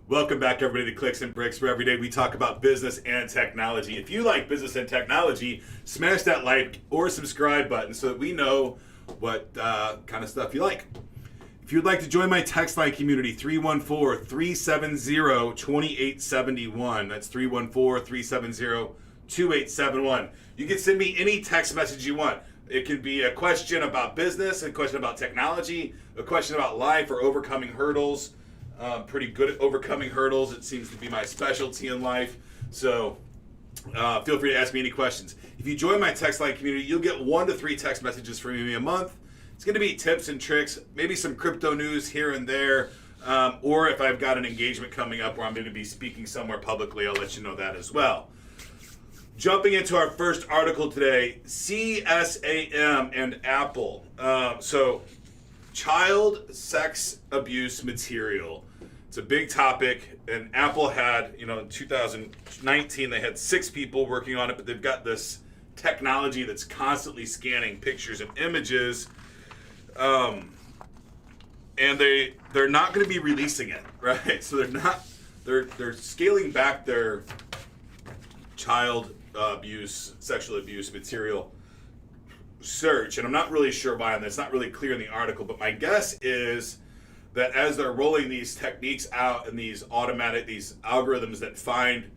Welcome back, everybody, to Clicks and Bricks, where every day we talk about business and technology. If you like business and technology, smash that like or subscribe button so that we know what kind of stuff you like. If you'd like to join my text line community, 314-370-2871. That's 314-370-2871. You can send me any text message you want. It could be a question about business, a question about technology, a question about life or overcoming hurdles. Pretty good at overcoming hurdles. It seems to be my specialty in life. So feel free to ask me any questions. If you join my text line community, you'll get 1 to 3 text messages from me a month. It's going to be tips and tricks, maybe some crypto news here and there. Or if I've got an engagement coming up where I'm going to be speaking somewhere publicly, I'll let you know that as well. Jumping into our first article today, CSAM and Apple. Child sex abuse material. It's a big topic, and Apple had, in 2019, they had 6 people working on it, but they've got this technology that's constantly scanning pictures and images, and they're not going to be releasing it, right? So they're scaling back their child abuse, sexual abuse material search, and I'm not really sure why, and it's not really clear in the article, but my guess is that as they're rolling these techniques out and these algorithms that find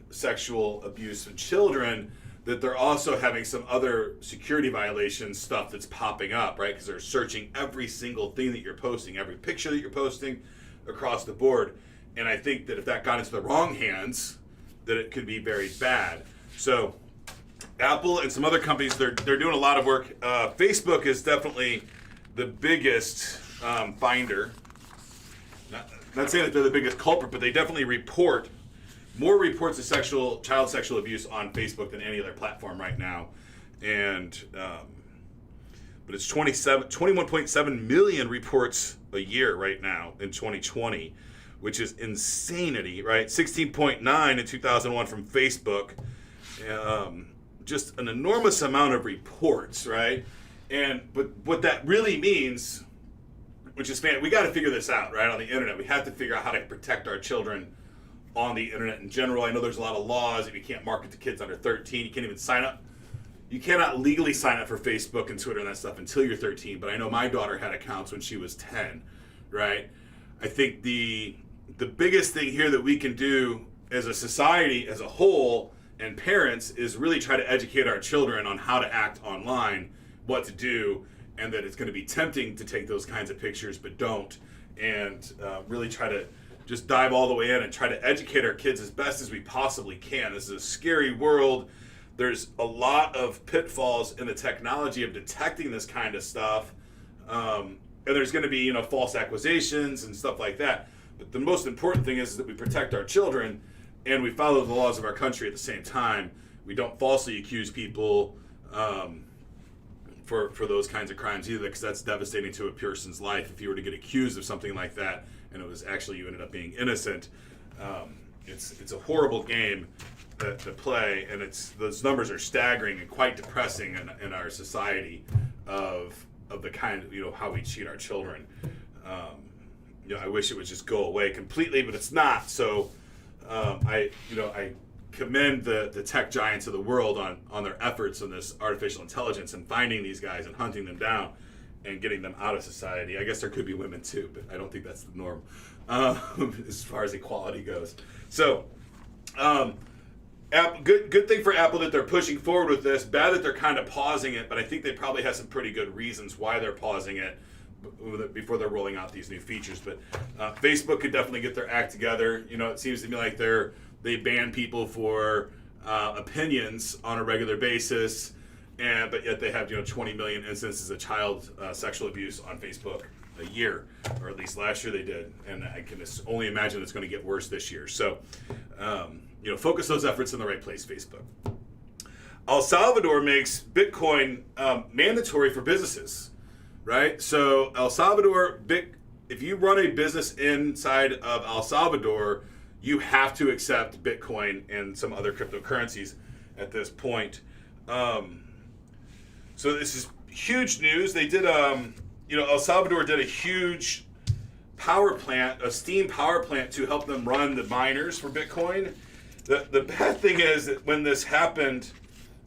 sexual abuse of children, that they're also having some other security violation stuff that's popping up, right? Because they're searching every single thing that you're posting, every picture that you're posting across the board. And I think that if that got into the wrong hands, that it could be very bad. So Apple and some other companies, they're doing a lot of work. Facebook is definitely the biggest finder. Not saying that they're the biggest culprit, but they definitely report more reports of child sexual abuse on Facebook than any other platform right now. And but it's 21.7 million reports a year right now in 2020, which is insanity, right? 16.9 in 2001 from Facebook. Just an enormous amount of reports, right? But what that really means, which is we got to figure this out, right? On the internet, we have to figure out how to protect our children on the internet in general. I know there's a lot of laws that you can't market to kids under 13. You can't even sign up. You cannot legally sign up for Facebook and Twitter and that stuff until you're 13. But I know my daughter had accounts when she was 10, right? I think the biggest thing here that we can do as a society as a whole and parents is really try to educate our children on how to act online, what to do, and that it's going to be tempting to take those kinds of pictures, but don't. And really try to just dive all the way in and try to educate our kids as best as we possibly can. This is a scary world. There's a lot of pitfalls in the technology of detecting this kind of stuff. And there's going to be, false accusations and stuff like that. But the most important thing is that we protect our children and we follow the laws of our country at the same time. We don't falsely accuse people for those kinds of crimes either, because that's devastating to a person's life. If you were to get accused of something like that and it was actually you ended up being innocent, it's a horrible game to play, and those numbers are staggering and quite depressing in our society of the kind of how we cheat our children. I wish it would just go away completely, but it's not. So I commend the tech giants of the world on their efforts on this artificial intelligence and finding these guys and hunting them down and getting them out of society. I guess there could be women too, but I don't think that's the norm as far as equality goes. So good thing for Apple that they're pushing forward with this. Bad that they're kind of pausing it, but I think they probably have some pretty good reasons why they're pausing it before they're rolling out these new features. But Facebook could definitely get their act together. It seems to me like they ban people for opinions on a regular basis, but yet they have 20 million instances of child sexual abuse on Facebook a year, or at least last year they did, and I can only imagine it's going to get worse this year. So focus those efforts in the right place, Facebook. El Salvador makes Bitcoin mandatory for businesses, right? So El Salvador, if you run a business inside of El Salvador, you have to accept Bitcoin and some other cryptocurrencies at this point. So this is huge news. They did, El Salvador did a huge power plant, a steam power plant, to help them run the miners for Bitcoin. The bad thing is that when this happened,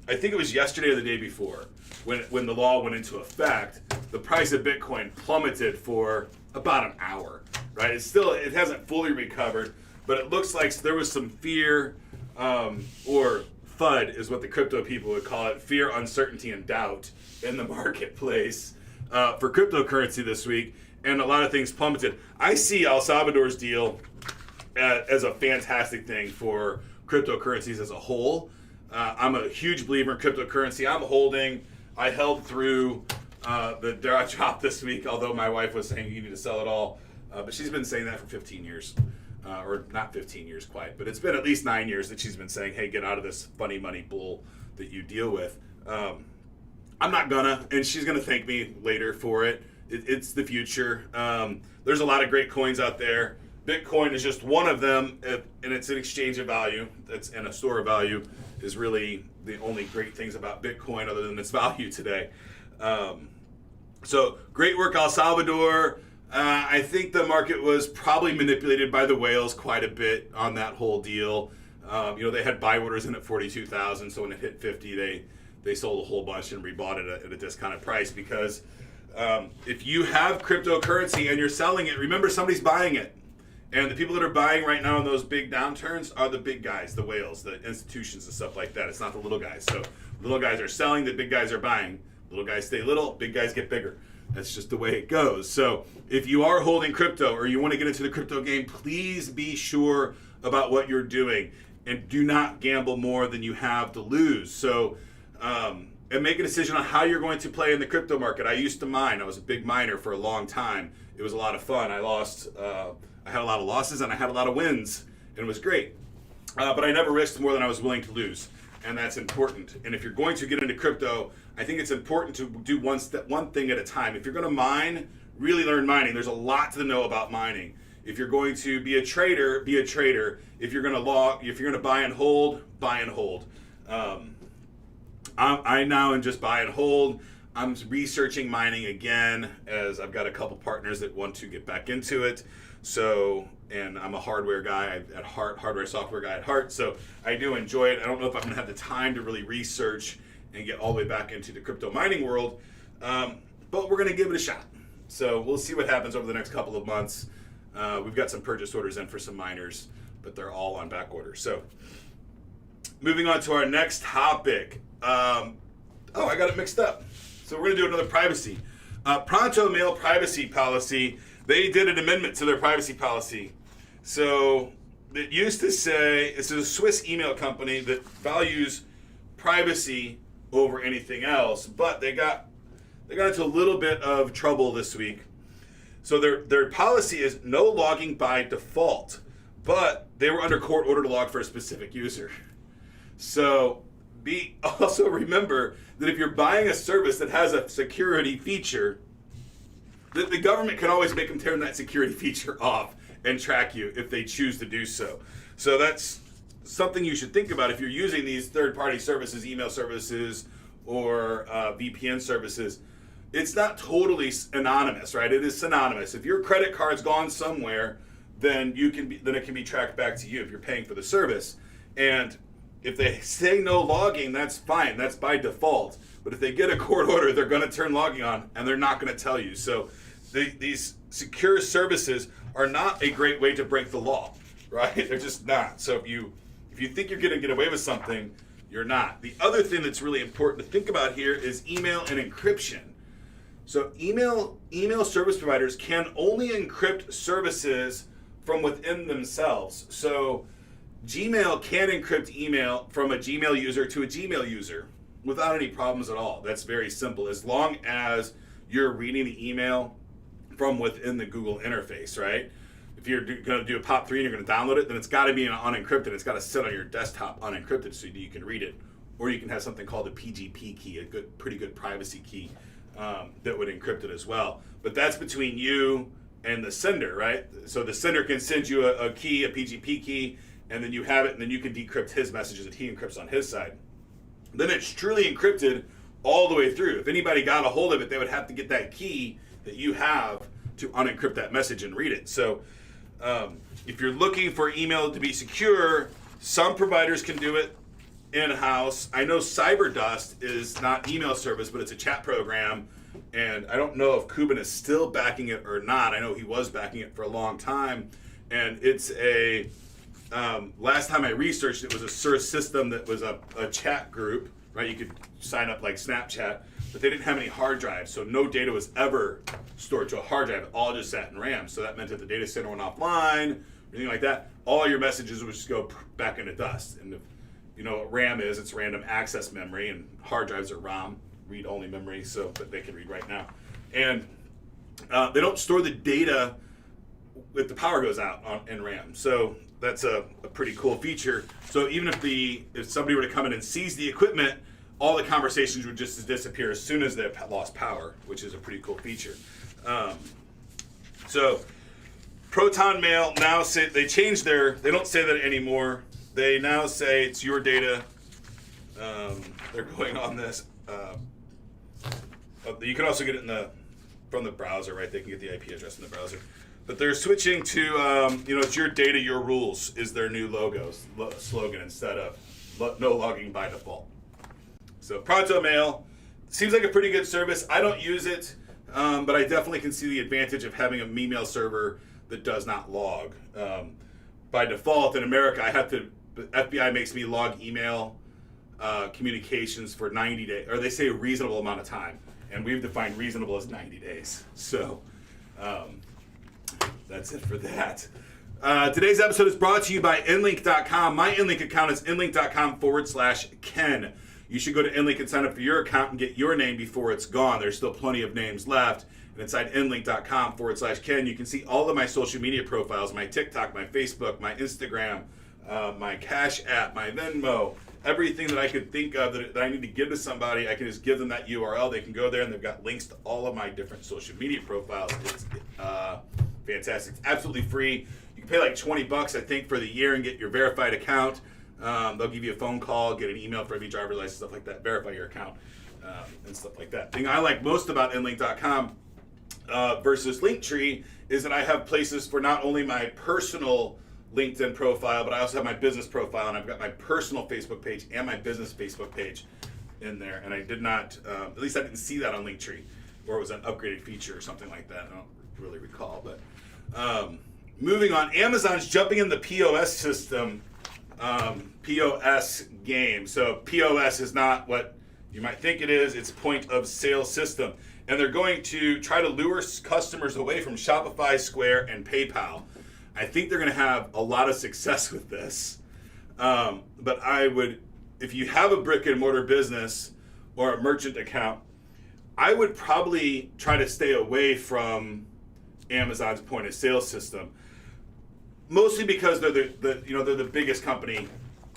I think it was yesterday or the day before, when the law went into effect, the price of Bitcoin plummeted for about an hour, right? It hasn't fully recovered, but it looks like there was some fear, or FUD is what the crypto people would call it, fear, uncertainty, and doubt in the marketplace for cryptocurrency this week, and a lot of things plummeted. I see El Salvador's deal as a fantastic thing for cryptocurrencies as a whole. I'm a huge believer in cryptocurrency. I held through the drop this week, although my wife was saying you need to sell it all. But she's been saying that for 15 years. Or not 15 years quite, but it's been at least 9 years that she's been saying, hey, get out of this funny money bull that you deal with. I'm not gonna, and she's gonna thank me later for it. It's the future. There's a lot of great coins out there. Bitcoin is just one of them, and it's an exchange of value. And a store of value is really the only great things about Bitcoin other than its value today. So great work, El Salvador. I think the market was probably manipulated by the whales quite a bit on that whole deal. They had buy orders in at 42,000, so when it hit 50, they sold a whole bunch and rebought it at a discounted price because if you have cryptocurrency and you're selling it, remember somebody's buying it. And the people that are buying right now in those big downturns are the big guys, the whales, the institutions and stuff like that. It's not the little guys. So little guys are selling, the big guys are buying. Little guys stay little, big guys get bigger. That's just the way it goes. So if you are holding crypto or you want to get into the crypto game, please be sure about what you're doing and do not gamble more than you have to lose. So, and make a decision on how you're going to play in the crypto market. I used to mine. I was a big miner for a long time. It was a lot of fun. I had a lot of losses and I had a lot of wins, and it was great. But I never risked more than I was willing to lose, and that's important. And if you're going to get into crypto, I think it's important to do one thing at a time. If you're going to mine, really learn mining. There's a lot to know about mining. If you're going to be a trader, be a trader. If you're going to buy and hold, buy and hold. I now am just buy and hold. I'm researching mining again, as I've got a couple partners that want to get back into it. So, and I'm a hardware guy at heart, hardware software guy at heart. So I do enjoy it. I don't know if I'm gonna have the time to really research and get all the way back into the crypto mining world, but we're gonna give it a shot. So we'll see what happens over the next couple of months. We've got some purchase orders in for some miners, but they're all on back order. So moving on to our next topic. I got it mixed up. So we're gonna do another privacy. ProtonMail Privacy policy. They did an amendment to their privacy policy. So it used to say, it's a Swiss email company that values privacy over anything else, but they got into a little bit of trouble this week. So their policy is no logging by default, but they were under court order to log for a specific user. So also remember that if you're buying a service that has a security feature, the government can always make them turn that security feature off and track you if they choose to do so. So that's something you should think about if you're using these third-party services, email services, or VPN services. It's not totally anonymous, right? It is synonymous. If your credit card's gone somewhere, then it can be tracked back to you if you're paying for the service. And if they say no logging, that's fine. That's by default. But if they get a court order, they're going to turn logging on, and they're not going to tell you. So these secure services are not a great way to break the law, right? They're just not. So if you think you're going to get away with something, you're not. The other thing that's really important to think about here is email and encryption. So email service providers can only encrypt services from within themselves. So Gmail can encrypt email from a Gmail user to a Gmail user without any problems at all. That's very simple, as long as you're reading the email from within the Google interface, right? If you're going to do a POP3 and you're going to download it, then it's got to be unencrypted. It's got to sit on your desktop unencrypted so you can read it. Or you can have something called a PGP key, a pretty good privacy key that would encrypt it as well. But that's between you and the sender, right? So the sender can send you a key, a PGP key, and then you have it, and then you can decrypt his messages that he encrypts on his side. Then it's truly encrypted all the way through. If anybody got a hold of it, they would have to get that key that you have to unencrypt that message and read it. So if you're looking for email to be secure, some providers can do it in-house. I know CyberDust is not email service, but it's a chat program. And I don't know if Kuban is still backing it or not. I know he was backing it for a long time. And it's a, last time I researched, it was a source system that was a chat group, right? You could sign up like Snapchat, but they didn't have any hard drives. So no data was ever stored to a hard drive. It all just sat in RAM. So that meant that the data center went offline, anything like that, all your messages would just go back into dust. And if you know what RAM is, it's random access memory, and hard drives are ROM, read-only memory, so but they can read right now. And they don't store the data if the power goes out in RAM. So that's a pretty cool feature. So even if somebody were to come in and seize the equipment, all the conversations would just disappear as soon as they lost power, which is a pretty cool feature. So ProtonMail now say they changed they don't say that anymore. They now say it's your data. They're going on this. You can also get it from the browser, right? They can get the IP address in the browser. But they're switching to, it's your data, your rules is their new slogan instead of no logging by default. So ProtonMail seems like a pretty good service. I don't use it, but I definitely can see the advantage of having an email server that does not log. By default in America, the FBI makes me log email communications for 90 days, or they say a reasonable amount of time, and we've defined reasonable as 90 days. So that's it for that. Today's episode is brought to you by Inlink.com. My Inlink account is inlink.com/Ken. You should go to Inlink and sign up for your account and get your name before it's gone. There's still plenty of names left. And inside Inlink.com/Ken, you can see all of my social media profiles, my TikTok, my Facebook, my Instagram, my Cash App, my Venmo, everything that I could think of that I need to give to somebody. I can just give them that URL. They can go there and they've got links to all of my different social media profiles. It's fantastic. It's absolutely free. You can pay like $20, I think, for the year and get your verified account. They'll give you a phone call, get an email for every driver's license, stuff like that, verify your account, and stuff like that. The thing I like most about Inlink.com versus Linktree is that I have places for not only my personal LinkedIn profile, but I also have my business profile, and I've got my personal Facebook page and my business Facebook page in there. And I did not, at least I didn't see that on Linktree, or it was an upgraded feature or something like that. I don't really recall, but moving on, Amazon's jumping in the POS system, POS game. So POS is not what you might think it is. It's point of sale system. And they're going to try to lure customers away from Shopify, Square, and PayPal. I think they're going to have a lot of success with this. But I would, if you have a brick and mortar business or a merchant account, I would probably try to stay away from Amazon's point of sale system. Mostly because they're they're the biggest company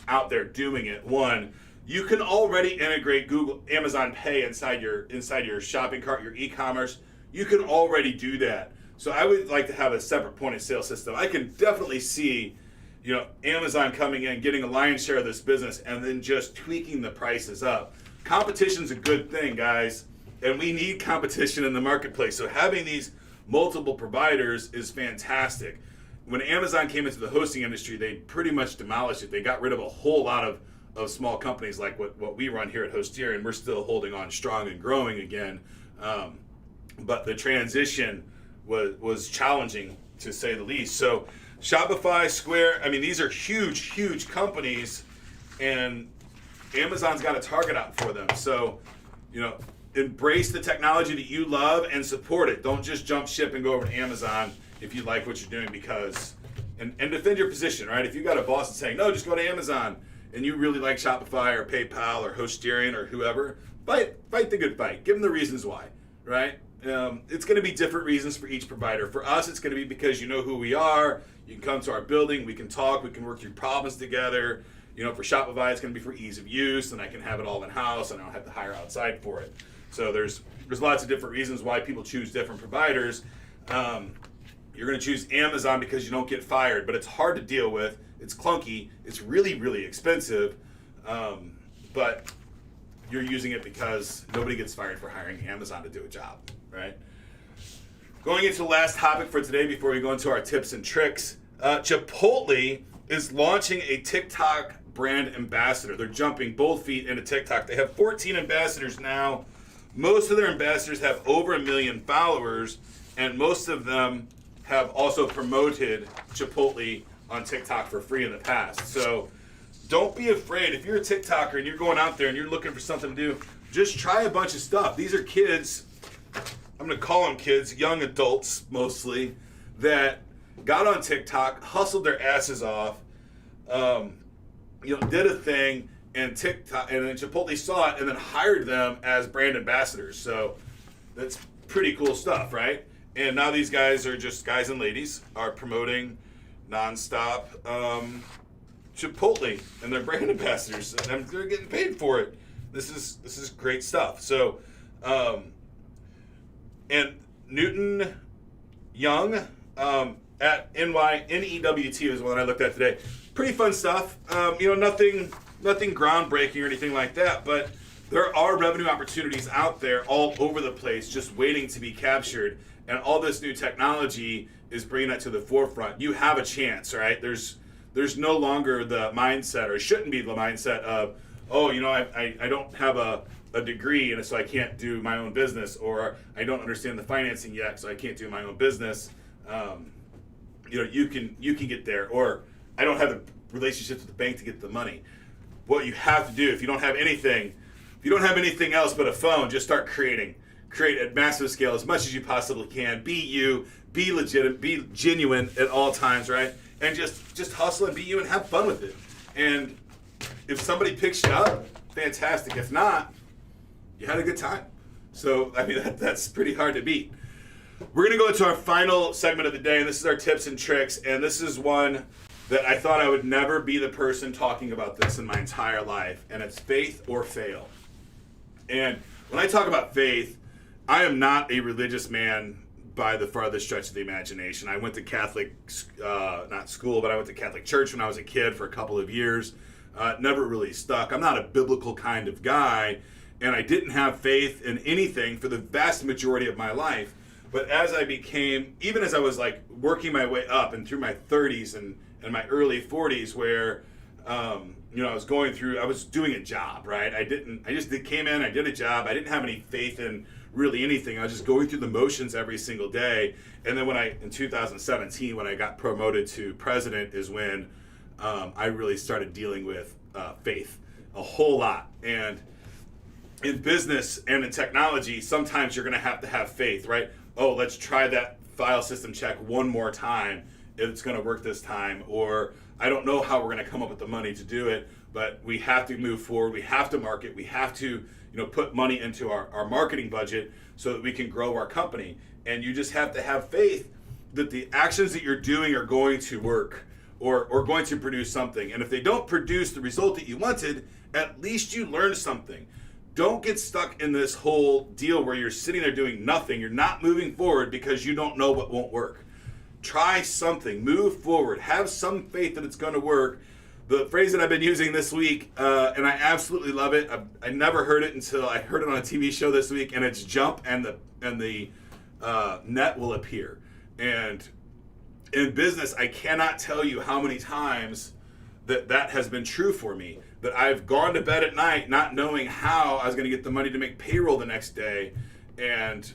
out there doing it. One, you can already integrate Amazon Pay inside your shopping cart, your e-commerce. You can already do that. So I would like to have a separate point of sale system. I can definitely see, Amazon coming in, getting a lion's share of this business, and then just tweaking the prices up. Competition's a good thing, guys, and we need competition in the marketplace. So having these multiple providers is fantastic. When Amazon came into the hosting industry, they pretty much demolished it. They got rid of a whole lot of small companies like what we run here at Hostier, and we're still holding on strong and growing again. But the transition was challenging, to say the least. So Shopify, Square, these are huge, huge companies, and Amazon's got a target out for them. So, embrace the technology that you love and support it. Don't just jump ship and go over to Amazon if you like what you're doing, because, and defend your position, right? If you got a boss that's saying, no, just go to Amazon, and you really like Shopify or PayPal or Hosterian or whoever, fight the good fight. Give them the reasons why, right? It's going to be different reasons for each provider. For us, it's going to be because you know who we are. You can come to our building. We can talk. We can work through problems together. For Shopify, it's going to be for ease of use, and I can have it all in-house, and I don't have to hire outside for it. So there's lots of different reasons why people choose different providers. You're going to choose Amazon because you don't get fired, but it's hard to deal with. It's clunky. It's really, really expensive. But you're using it because nobody gets fired for hiring Amazon to do a job, right? Going into the last topic for today before we go into our tips and tricks, Chipotle is launching a TikTok brand ambassador. They're jumping both feet into TikTok. They have 14 ambassadors now. Most of their ambassadors have over 1 million followers, and most of them have also promoted Chipotle on TikTok for free in the past. So don't be afraid. If you're a TikToker and you're going out there and you're looking for something to do, just try a bunch of stuff. These are kids, I'm going to call them kids, young adults mostly, that got on TikTok, hustled their asses off, did a thing, and TikTok, and then Chipotle saw it and then hired them as brand ambassadors. So that's pretty cool stuff, right? And now these guys are just guys and ladies are promoting nonstop Chipotle and their brand ambassadors, and they're getting paid for it. This is great stuff. So, and Newton Young at NEWT is one I looked at today. Pretty fun stuff. Nothing groundbreaking or anything like that, but there are revenue opportunities out there all over the place just waiting to be captured, and all this new technology is bringing that to the forefront. You have a chance, right? There's no longer the mindset, or shouldn't be the mindset of, I don't have a degree and so I can't do my own business, or I don't understand the financing yet so I can't do my own business. You can get there, or I don't have the relationships with the bank to get the money. What you have to do, if you don't have anything else but a phone, just start create at massive scale as much as you possibly can. Be you, be legitimate, be genuine at all times, right? And just hustle and be you and have fun with it. And if somebody picks you up, fantastic. If not, you had a good time. So, that's pretty hard to beat. We're going to go into our final segment of the day, and this is our tips and tricks. And this is one that I thought I would never be the person talking about this in my entire life, and it's faith or fail. And when I talk about faith, I am not a religious man by the farthest stretch of the imagination. I went to Catholic, not school, but I went to Catholic church when I was a kid for a couple of years. Never really stuck. I'm not a biblical kind of guy, and I didn't have faith in anything for the vast majority of my life. But as I became, even as I was like working my way up and through my 30s and my early 40s, where I was doing a job, right? I came in, I did a job. I didn't have any faith in really anything. I was just going through the motions every single day. And then in 2017, when I got promoted to president, is when I really started dealing with faith a whole lot. And in business and in technology, sometimes you're going to have faith, right? Oh, let's try that file system check one more time if it's going to work this time. Or I don't know how we're going to come up with the money to do it, but we have to move forward. We have to market. We have to put money into our marketing budget so that we can grow our company. And you just have to have faith that the actions that you're doing are going to work or going to produce something. And if they don't produce the result that you wanted, at least you learned something. Don't get stuck in this whole deal where you're sitting there doing nothing. You're not moving forward because you don't know what won't work. Try something. Move forward. Have some faith that it's going to work. The phrase that I've been using this week, and I absolutely love it. I never heard it until I heard it on a TV show this week, and it's jump and the net will appear. And in business, I cannot tell you how many times that has been true for me. That I've gone to bed at night not knowing how I was going to get the money to make payroll the next day, and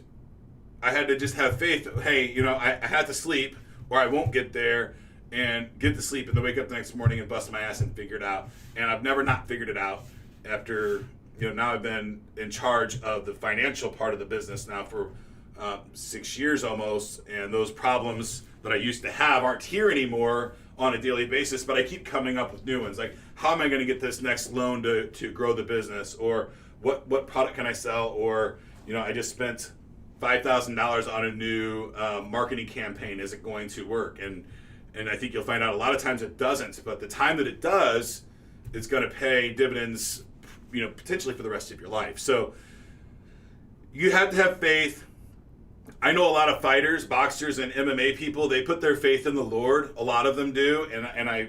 I had to just have faith that, hey, I have to sleep or I won't get there, and get to sleep and then wake up the next morning and bust my ass and figure it out. And I've never not figured it out after, now I've been in charge of the financial part of the business now for 6 years almost, and those problems that I used to have aren't here anymore on a daily basis, but I keep coming up with new ones. Like, how am I going to get this next loan to grow the business? Or what product can I sell? Or, I just spent $5,000 on a new marketing campaign. Is it going to work? And I think you'll find out a lot of times it doesn't, but the time that it does, it's going to pay dividends, potentially for the rest of your life. So you have to have faith. I know a lot of fighters, boxers, and MMA people, they put their faith in the Lord. A lot of them do, and I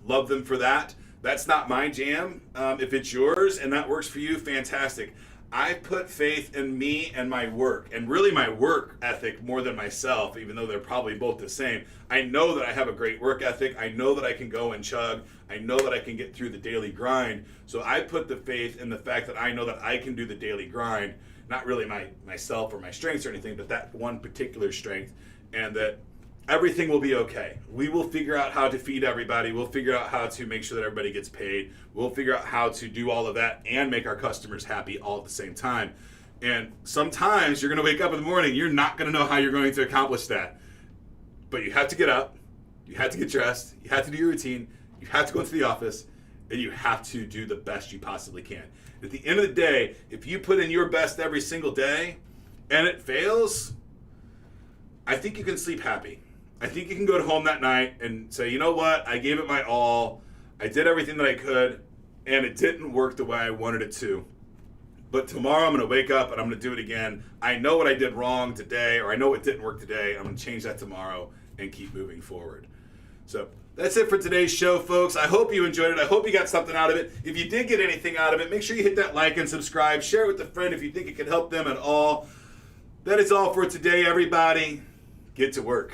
love them for that. That's not my jam. If it's yours and that works for you, fantastic. I put faith in me and my work, and really my work ethic more than myself, even though they're probably both the same. I know that I have a great work ethic. I know that I can go and chug. I know that I can get through the daily grind. So I put the faith in the fact that I know that I can do the daily grind, not really myself or my strengths or anything, but that one particular strength, and that everything will be okay. We will figure out how to feed everybody. We'll figure out how to make sure that everybody gets paid. We'll figure out how to do all of that and make our customers happy all at the same time. And sometimes you're going to wake up in the morning, you're not going to know how you're going to accomplish that. But you have to get up, you have to get dressed, you have to do your routine, you have to go into the office, and you have to do the best you possibly can. At the end of the day, if you put in your best every single day and it fails, I think you can sleep happy. I think you can go home that night and say, you know what, I gave it my all, I did everything that I could, and it didn't work the way I wanted it to. But tomorrow I'm going to wake up and I'm going to do it again. I know what I did wrong today, or I know what didn't work today. I'm going to change that tomorrow and keep moving forward. So that's it for today's show, folks. I hope you enjoyed it. I hope you got something out of it. If you did get anything out of it, make sure you hit that like and subscribe. Share it with a friend if you think it can help them at all. That is all for today, everybody. Get to work.